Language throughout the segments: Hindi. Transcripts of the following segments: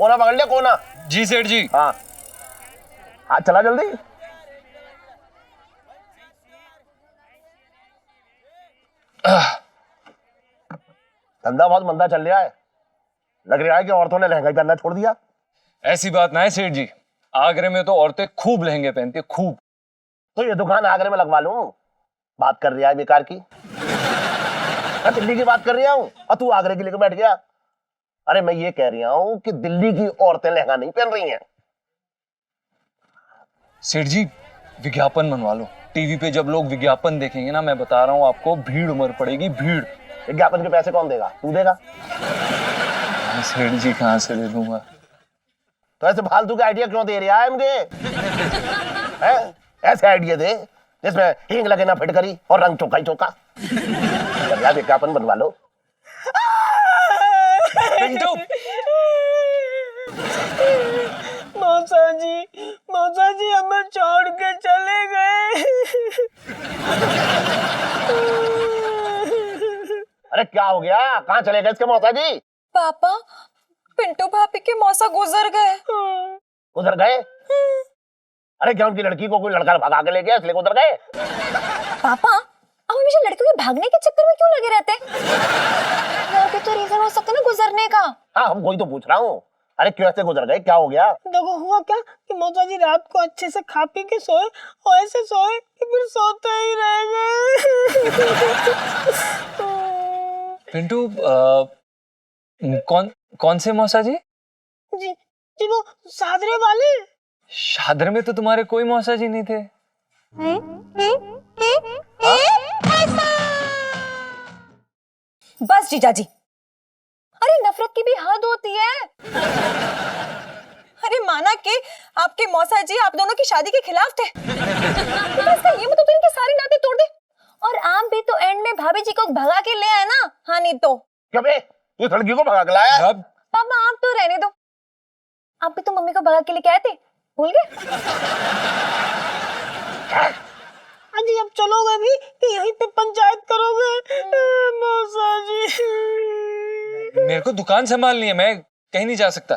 कोना पकड़ लिया, कोना। जी सेठ जी। हाँ हाँ, चला जल्दी। धंधा बहुत मंदा चल रहा है। लग रहा है कि औरतों ने लहंगा पहनना छोड़ दिया। ऐसी बात ना है सेठ जी, आगरे में तो औरतें खूब लहंगे पहनती है, खूब। तो ये दुकान आगरे में लगवा लूं। बात कर रहा है बेकार की। मैं दिल्ली की बात कर रहा हूँ और तू आगरे की लेकर बैठ गया। अरे मैं ये कह रहा हूँ कि दिल्ली की औरतें लहंगा नहीं पहन रही हैं। सेठ जी विज्ञापन बनवा लो, टीवी पे जब लोग विज्ञापन देखेंगे ना, मैं बता रहा हूँ आपको, भीड़ उमड़ पड़ेगी, भीड़। विज्ञापन के पैसे कौन देगा? तू देगा। सेठ जी कहाँ से दे दूंगा? तो ऐसे फालतू के आइडिया क्यों दे रहा है मुझे? ऐसे आइडिया दे जिसमें हींग लगे ना फिटकरी और रंग चौका ही चौका। विज्ञापन बनवा लो। पिंटू। मौसा जी हमें छोड़ के चले गए। अरे क्या हो गया? कहाँ चले गए इसके मौसा जी? पापा, पिंटू भाभी के मौसा गुजर गए। गुजर गए? अरे क्या उनकी लड़की को कोई लड़का भगा के ले गया इसलिए गुजर गए? पापा, आप हमेशा लड़कियों के भागने के चक्कर में क्यों लगे रहते? और भी तो रीजन हो सकता है ना गुजरने का। हाँ, हम कोई तो पूछ रहा हूँ। अरे क्यों ऐसे गुजर गए? क्या हो गया? देखो हुआ क्या कि मौसा जी रात को अच्छे से खा पी के सोए और ऐसे सोए कि फिर सोते ही रह गए। पिंटू कौन से मौसा जी? जी वो सादरे वाले। शादर में तो तुम्हारे कोई मौसा जी नहीं थे। बस जीजा जी, अरे नफरत की भी हद होती है। अरे माना कि आपके मौसा जी आप दोनों की शादी के खिलाफ थे, तो इसका ये मतलब तो इनके सारे नाते तोड़ दे। और आप भी तो एंड में भाभी जी को भगा के ले आए ना। हाँ नहीं तो क्या बे? तू लड़की को भगा के लाया? पापा आप तो रहने दो, आप भी तो मम्मी को भगा के लेके आए थे, भूल गए? अजी अब चलोगे भी कि यहीं पे पंचायत करोगे? मौसा जी मेरे को दुकान संभालनी है, मैं कहीं नहीं जा सकता।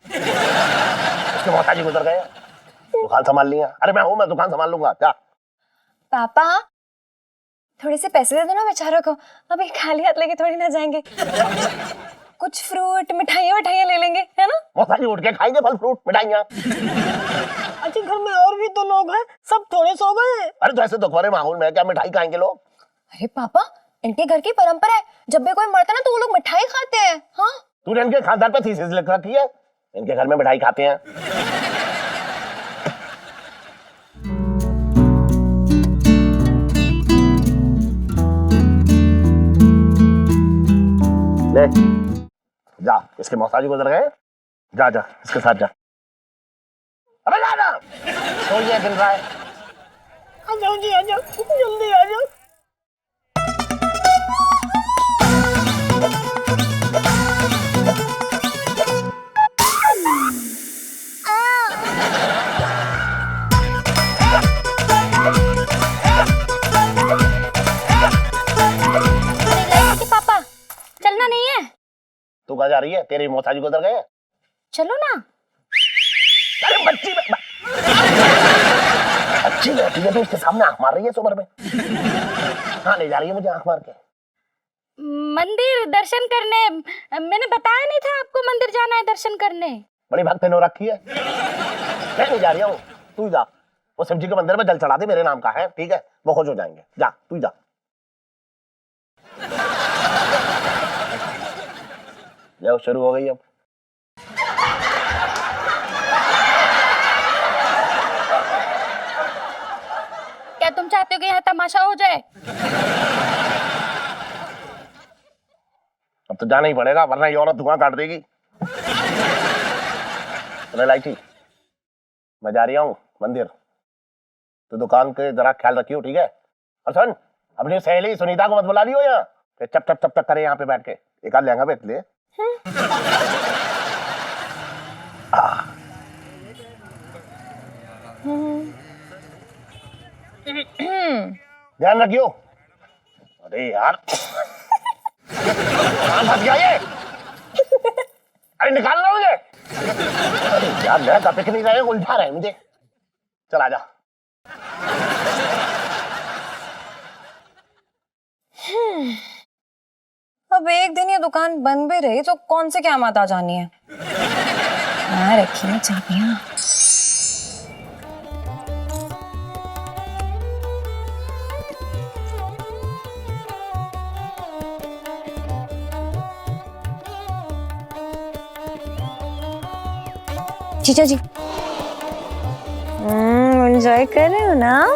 उसके मौसा जी गुजर गए, दुकान संभाल लिया। अरे मैं दुकान संभाल लूंगा। क्या पापा थोड़े से पैसे दे दो ना बेचारों को, अभी खाली हाथ लेके थोड़ी ना जाएंगे। कुछ फ्रूट मिठाइयाँ ले लेंगे, है ना? मौसा जी उठ के खाएंगे फल फ्रूट मिठाइयाँ। अजी घर में और भी तो लोग हैं, सब थोड़े सो गए। अरे तो ऐसे दुखभरे माहौल में क्या मिठाई खाएंगे लोग? अरे पापा इनके घर की परंपरा है, जब भी कोई मरता है ना तो वो लोग मिठाई खाते हैं। हाँ तूने इनके खानदान पे थीसिस लिख रखी है, इनके घर में मिठाई खाते हैं। ले जा, इसके मौसा जी गुजर गए। जा जा इसके साथ जा। अबे जा ना, तो ये गिन रहा है। आ जाओ जी, आ जाओ, जल्दी आ जाओ। पापा चलना नहीं है? तू कहाँ जा रही है? तेरे मौसा जी गुजर गए। चलो ना। अरे बच्ची अच्छी बैठी है तो उसके सामने आंख मार रही है सुबह में। कहाँ ले जा रही है मुझे आंख मार के? मंदिर दर्शन करने। मैंने बताया नहीं था आपको मंदिर जाना है दर्शन करने। बड़ी भक्त नो रखी है। मैं नहीं जा रही हूँ, तू जा। वो शिव जी के मंदिर में जल चढ़ा दे, मेरे नाम का है, ठीक है? वो खुश हो जाएंगे। जा तू जा। लो शुरू हो गई अब। क्या तुम चाहते हो कि यहाँ तमाशा हो जाए? अब तो जाना ही पड़ेगा वरना ये औरत धुआं काट देगी। लाइटी मैं जा रही हूँ मंदिर, तो दुकान के जरा ख्याल रखियो, ठीक है? और सुन, अपनी सहेली सुनीता को मत बुला लियो यहाँ, फिर चप चप चप चप करे यहाँ पे बैठ के। एक आध लहंगा बेच ले। ध्यान रखियो। अरे यार कहाँ फंस गया ये? अरे निकालना मुझे। अरे यार मैं टॉपिक नहीं रहे, उलझा रहे मुझे। चल आजा। अब एक दिन ये दुकान बंद भी रही तो कौन से क्या मत आ जानी है। हाँ रखी है चाबियां। जीजा जी एंजॉय कर रहे हो ना?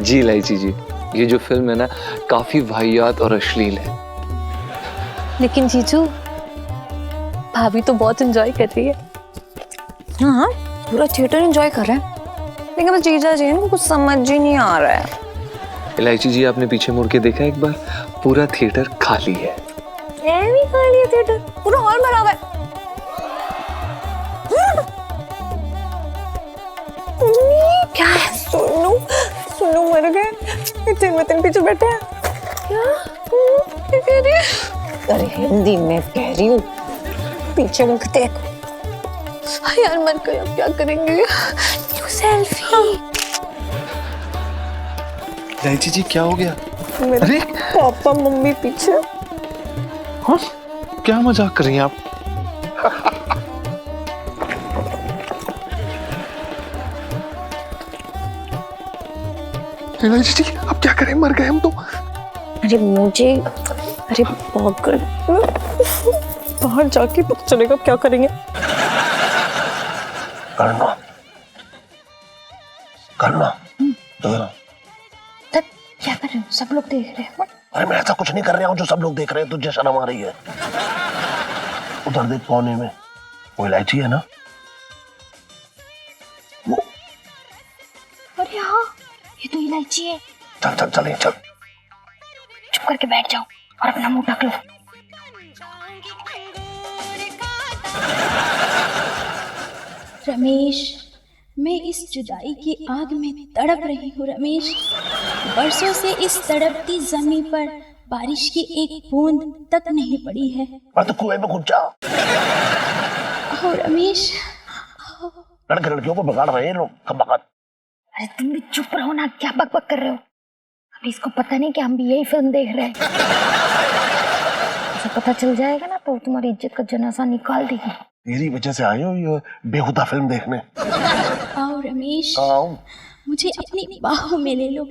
जी इलायची जी, ये जो फिल्म है ना काफी वाहियात और अश्लील है। लेकिन जीजू भाभी तो बहुत एंजॉय कर रही है। हाँ पूरा थिएटर एंजॉय कर रहा है, लेकिन बस जीजा जी इनको कुछ समझ ही नहीं आ रहा है। इलायची जी आपने पीछे मुड़ के देखा एक बार, पूरा थिएटर खाली है। भी खाली है थिएटर, पूरा हॉल भरा हुआ है। क्या है? सोनू सोनू मर गए, इतने में पीछे बैठे हैं। क्या कह रही है? अरे हिंदी में कह रही हूँ, पीछे मुख देख। यार मर गए, अब क्या करेंगे? सेल्फी। इलायची जी क्या हो गया? मेरे पापा मम्मी पीछे। हाँ क्या मजाक कर रही हैं आप? इलायची जी अब क्या करें, मर गए हम तो। अरे बाहर जाके पता चलेगा क्या करेंगे। करना करना तब क्या कर रहे हो? सब लोग देख रहे हैं। अरे मैं ऐसा कुछ नहीं कर रहा हूँ जो सब लोग देख रहे हैं, तुझे शर्म आ रही है? उधर देख कोने में वो इलायची है ना, वो। अरे हाँ ये तो इलायची है। चल चल चल चल। चुप करके बैठ जाओ और अपना मुंह ढक लो। रमेश, मैं इस जुदाई की आग में तड़प रही हूँ रमेश। बरसों से इस तड़पती जमीन पर बारिश की एक बूंद तक नहीं पड़ी है। और तो कुएं में कूद जा। ओ रमेश। लड़के लड़कियों को बिगाड़ रहे हैं लोग कबाकत। अरे तुम भी चुप रहो ना, क्या बकबक कर रहे हो? अभी इसको पता नहीं कि हम भी यही फिल्म देख रहे हैं। उसे पता चल जाएगा ना तो तुम्हारी इज्जत का जनाजा निकाल देगी। तेरी वजह से आए हो ये बेहुदा फिल्म देखने। आओ रमेश, आओ। मुझे अपनी बाहों में ले लो।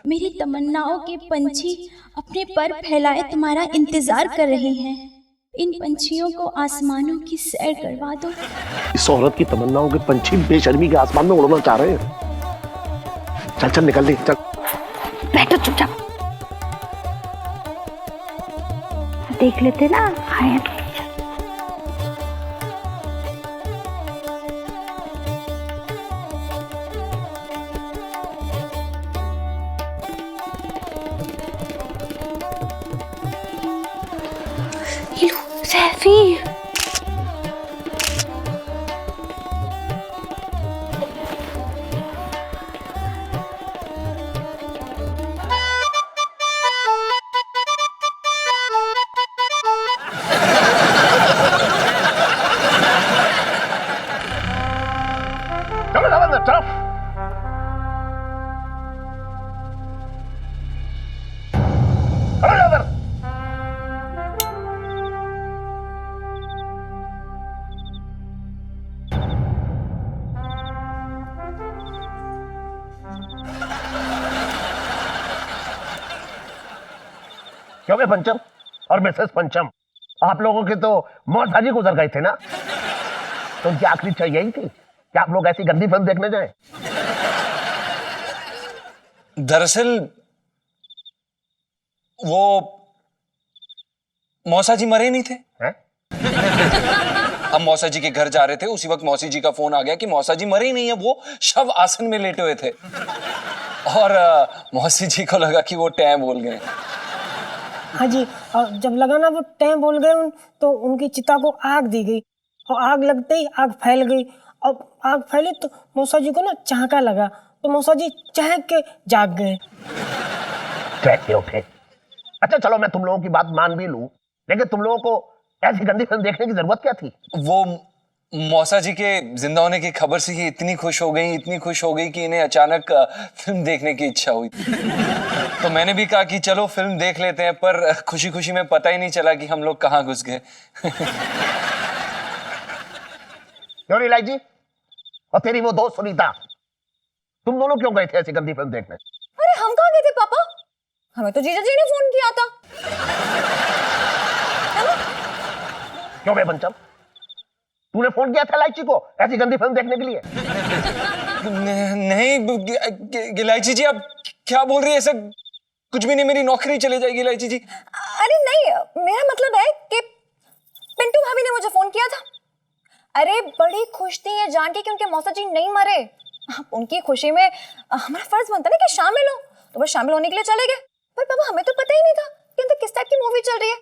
मेरी तमन्नाओं के पंछी अपने पर फैलाए तुम्हारा इंतजार कर रहे हैं। इन पंछियों को आसमानों की सैर करवा दो। इस औरत की तमन्नाओं के पंछी बेशर्मी के आसमान में उड़ना चाह रहे हैं। चल चल निकल दे, चल। बैठो चुपचाप, देख लेते ना आए तो। सेल्फी। चलो चलो अंदर, चलो। चलो अंदर। क्यों बे पंचम और मिसेस पंचम, आप लोगों के तो मौसा जी गुजर गए थे ना, तो उनकी आखिरी इच्छा यही थी कि आप लोग ऐसी गंदी फिल्म देखने जाएं। दरअसल वो मौसा जी मरे नहीं थे। हैं? हम मौसा जी के घर जा रहे थे, उसी वक्त मौसी जी का फोन आ गया कि मौसा जी मरे ही नहीं है, वो शव आसन में लेटे हुए थे। और मौसी जी को लगा कि वो टैं बोल गए। हाँ जी, और जब लगा ना वो टैं बोल गए तो उनकी चिता को आग दी गई, और आग लगते ही आग फैल गई, और आग फैली तो मौसा जी को ना चाहका लगा, तो मौसा जी चहक के जाग गए। उठे। अच्छा चलो मैं तुम लोगों की बात मान भी लूं, लेकिन तुम लोगों को ऐसी गंदी फिल्म देखने की जरूरत क्या थी? वो मौसा जी के जिंदा होने की खबर से ही इतनी खुश हो गई कि इन्हें अचानक फिल्म देखने की इच्छा हुई। तो मैंने भी कहा कि चलो फिल्म देख लेते हैं, पर खुशी खुशी में पता ही नहीं चला कि हम लोग कहाँ घुस गए। क्यों नहीं लाई जी? और तेरी वो दोस्त सुनीता, तुम दोनों क्यों गए थे ऐसी गंदी फिल्म देखने? अरे हम कहाँ गए थे पापा? हमें तो जीजा जी ने फोन किया था। है ना? क्यों बे पंचम, तूने फोन किया था इलायची को ऐसी गंदी फिल्म देखने के लिए? नहीं इलायची जी, आप क्या बोल रही है? ऐसा कुछ भी नहीं, मेरी नौकरी चली जाएगी इलायची जी। अरे नहीं, मेरा मतलब है कि पिंटू भाभी ने मुझे फोन किया था। अरे बड़ी खुश थी ये जान के कि उनके मौसा जी नहीं मरे। उनकी खुशी में हमारा फर्ज बनता ना कि शामिल हो, तो बस शामिल होने के लिए चले गए। पर पापा हमें तो पता ही नहीं था कि अंदर किस टाइप की मूवी चल रही है।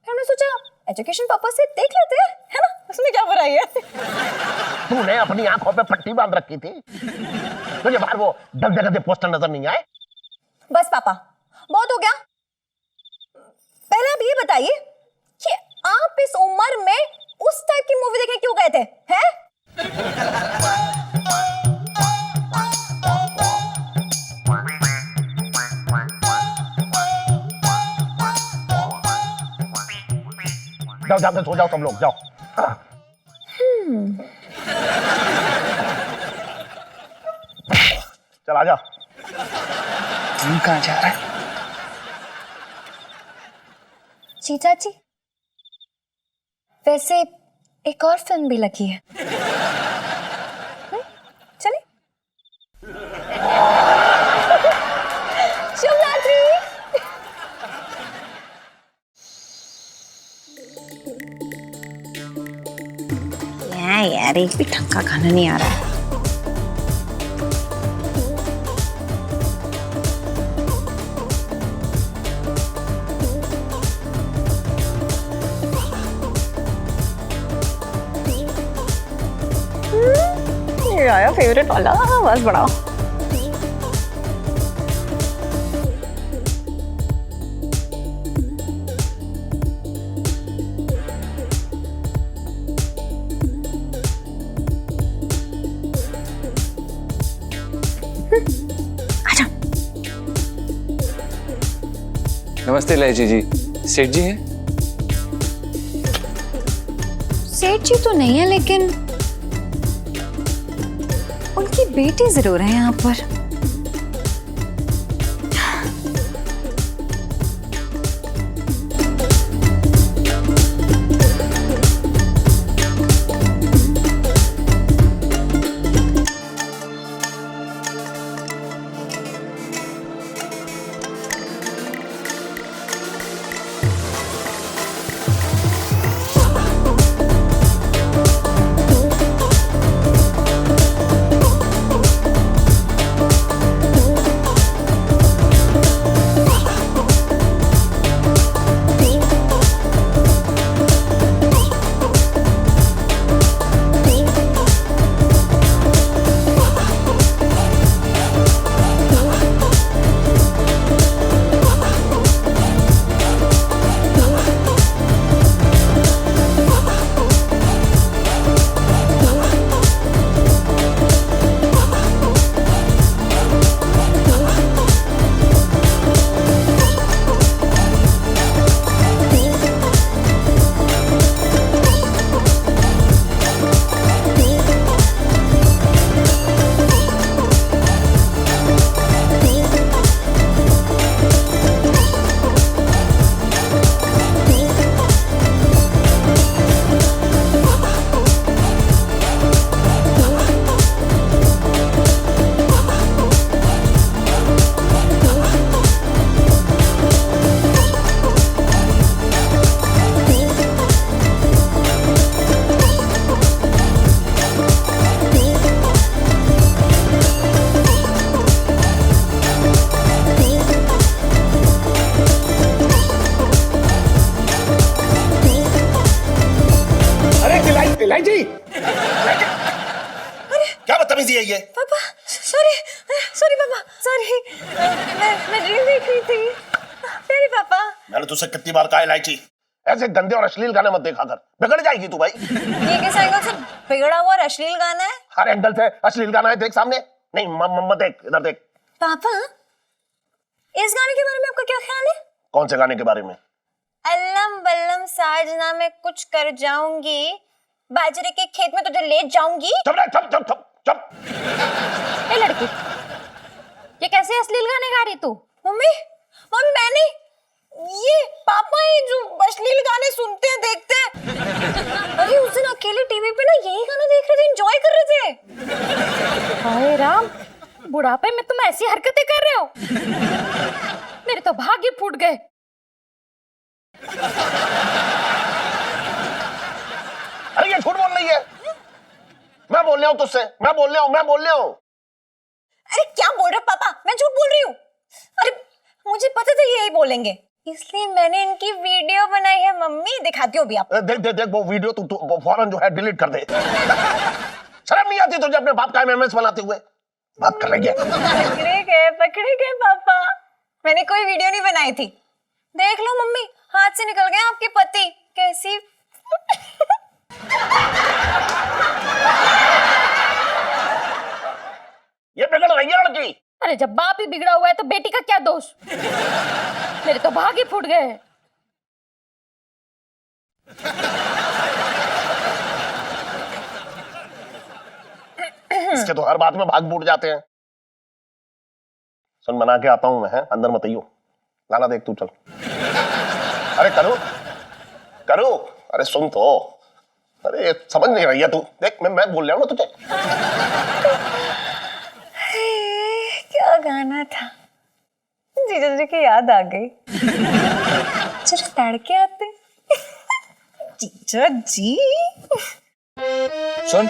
फिर हमने सोचा एजुकेशन पर्पस से देख लेते हैं, है ना? उसमें क्या बुराई है? तूने अपनी आंखों पे पट्टी बांध रखी थी, तुझे बाहर वो जगह से पोस्टर नजर नहीं आए? बस पापा बहुत हो गया। पहले आप ये बताइए कि आप इस उम्र में उस टाइप की मूवी देखने क्यों गए थे? हैं? जाओ जाकर सो जाओ सब लोग, जाओ। चल आजा। तुम कहाँ जा रहा है? जीजा जी, वैसे एक और फिल्म भी लगी है। चले शिवरात्रि। यार एक भी ढंग का खाना नहीं आ रहा है। ये आया फेवरेट वाला, बस बढ़ाओ। नमस्ते इलायची जी, सेठ जी हैं? सेठ जी तो नहीं है, लेकिन उनकी बेटी जरूर है यहाँ पर। इलायची, क्या बदतमीजी है ये? पापा सॉरी सॉरी पापा सॉरी, मैं ड्रीम देख रही थी। सॉरी पापा। मैंने तुझसे कितनी बार कहा इलायची, ऐसे गंदे और अश्लील गाने मत देखा कर, बिगड़ जाएगी तू भाई। ये किस एंगल से बिगड़ा हुआ और अश्लील गाना है? हर एंगल से अश्लील गाना है, देख सामने। नहीं मत देख, इधर देख। पापा, इस गाने के बारे में आपका क्या ख्याल है? कौन से गाने के बारे में? अल्लम बल्लम साजना मैं कुछ कर जाऊंगी, बाजरे के खेत में तुझे ले जाऊंगी। चुप रह, चुप चुप चुप चुप। ए लड़की, ये कैसे अश्लील गाने गा रही तू? मम्मी मम्मी मैंने ये पापा ही जो अश्लील गाने सुनते हैं देखते हैं। अरे उस दिन अकेले टीवी पे ना यही गाना देख रहे थे, एंजॉय कर रहे थे। हाय राम, बुढ़ापे में तुम ऐसी हरकतें कर रहे हो? मेरे तो भाग्य फूट गए। अरे ये झूठ बोल रही है। मैं बोल रहा हूँ तुझसे, मैं बोल रहा हूँ। अरे क्या बोल रहे हो पापा, मैं झूठ बोल रही हूँ? अरे मुझे पता था यही बोलेंगे, इसलिए मैंने इनकी वीडियो बनाई है। मम्मी दिखाती हूँ अभी आप। देख वो वीडियो तू फौरन जो है डिलीट कर दे। शर्म नहीं आती तुझे अपने बाप का एमएमएस बनाते हुए? बात कर रही है। पकड़े गए पापा, मैंने कोई वीडियो नहीं बनाई थी। देख लो मम्मी, हाथ से निकल गए आपके पति। कैसी ये बिगड़ रही है लड़की। अरे जब बाप ही बिगड़ा हुआ है तो बेटी का क्या दोष? मेरे तो भाग्य फूट गए। इसके तो हर बात में भाग फूट जाते हैं। सुन, बना के आता हूं मैं, है अंदर मत आइयो। गाना देख तू, चल। अरे करो अरे सुन तो। अरे समझ नहीं रही है तू। देख मैं बोल रहा हूं ना तुझे। क्या गाना था? जीजा जी की याद आ गई। जरा तड़के आते। जीजा जी सुन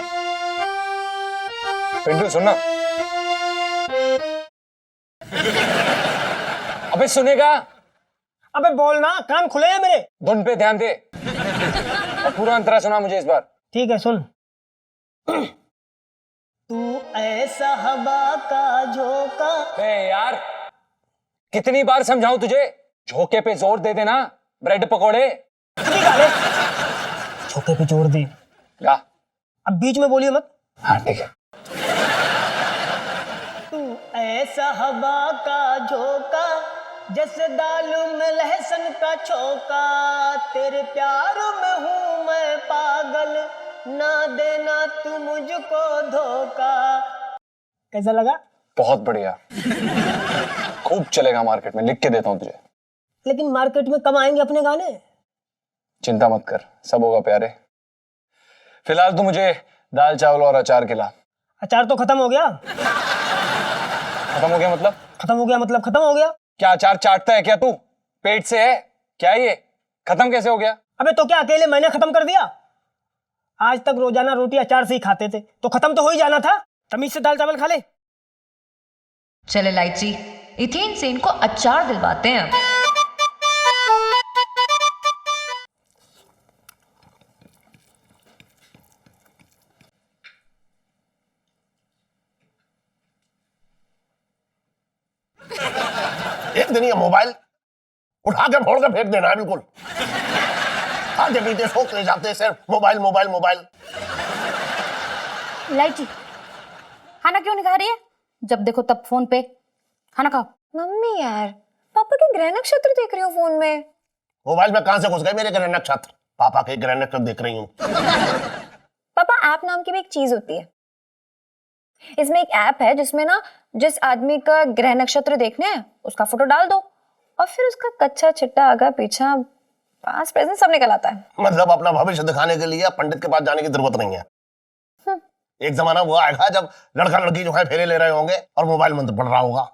पिंटू, सुनना। अबे सुनेगा? अबे बोलना, कान खुले हैं मेरे। धुन पे ध्यान दे और पूरा अंतरा सुना मुझे इस बार। ठीक है, सुन। तू ऐसा हवा का झोंका। बे यार, कितनी बार समझाऊं तुझे? झोंके पे जोर दे देना, ब्रेड पकोड़े। झोंके पे जोर दे। गा। अब बीच में बोलिए मत। हाँ ठीक है। तू ऐसा हवा का झोंका, जैसे दालू में लहसुन का छोका। तेरे प्यार में हूँ मैं पागल, ना देना तू मुझको धोखा। कैसा लगा? बहुत बढ़िया, खूब चलेगा मार्केट में, लिख के देता हूँ तुझे। लेकिन मार्केट में कब आएंगे अपने गाने? चिंता मत कर, सब होगा प्यारे। फिलहाल तू मुझे दाल चावल और अचार खिला। अचार तो खत्म हो गया। खत्म हो गया मतलब? खत्म हो गया मतलब खत्म हो गया। क्या अचार चाटता है क्या तू? पेट से है क्या ये? खत्म कैसे हो गया? अबे तो क्या अकेले मैंने खत्म कर दिया? आज तक रोजाना रोटी अचार से ही खाते थे, तो खत्म तो हो ही जाना था। तमीज से दाल चावल खा ले। चले लाइची, इथेन से इनको अचार दिलवाते हैं। एक दिन ये मोबाइल उठा के फोड़ के फेंक देना है बिल्कुल। खाते पीते सोच ले जाते सिर्फ मोबाइल मोबाइल मोबाइल। लाइची, खाना क्यों नहीं खा रही है? जब देखो तब फोन पे। खाना खाओ। मम्मी यार, पापा के ग्रह नक्षत्र देख रही हो फोन में। मोबाइल में कहां से घुस गए मेरे ग्रह नक्षत्र? पापा के ग्रह नक्षत्र देख रही हूँ। पापा, ऐप नाम की भी एक चीज होती है। इसमें एक ऐप है जिसमें ना जिस आदमी का ग्रह नक्षत्र देखने है उसका फोटो डाल दो और फिर उसका कच्चा चिट्टा आगा पीछा पास प्रेजेंट सब निकल आता है। मतलब अपना भविष्य दिखाने के लिए पंडित के पास जाने की जरूरत नहीं है। एक जमाना वो आएगा जब लड़का लड़की जो है फेरे ले रहे होंगे और मोबाइल मंत्र पढ़ रहा होगा।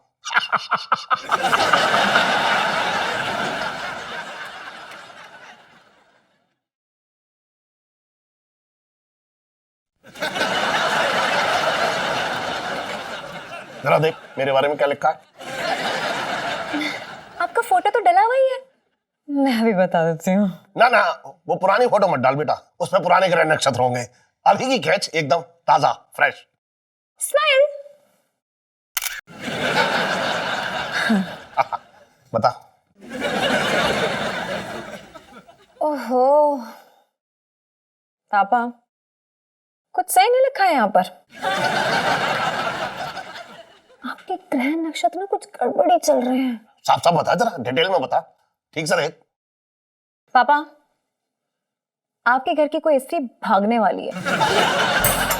जरा देख मेरे बारे में क्या लिखा है। आपका फोटो तो डला हुआ ही है। मैं अभी बता देती हूँ। ना ना, वो पुरानी फोटो मत डाल बेटा, उसमें पुराने ग्रह नक्षत्र होंगे। अभी की खींच, एकदम ताजा फ्रेश। स्माइल। बता। ओह, ओहो पापा, कुछ सही नहीं लिखा है यहाँ पर। आपके ग्रह नक्षत्र में कुछ गड़बड़ी चल रहे हैं। साफ साफ बता, जरा डिटेल में बता, ठीक से रहे। पापा, आपके घर की कोई स्त्री भागने वाली है।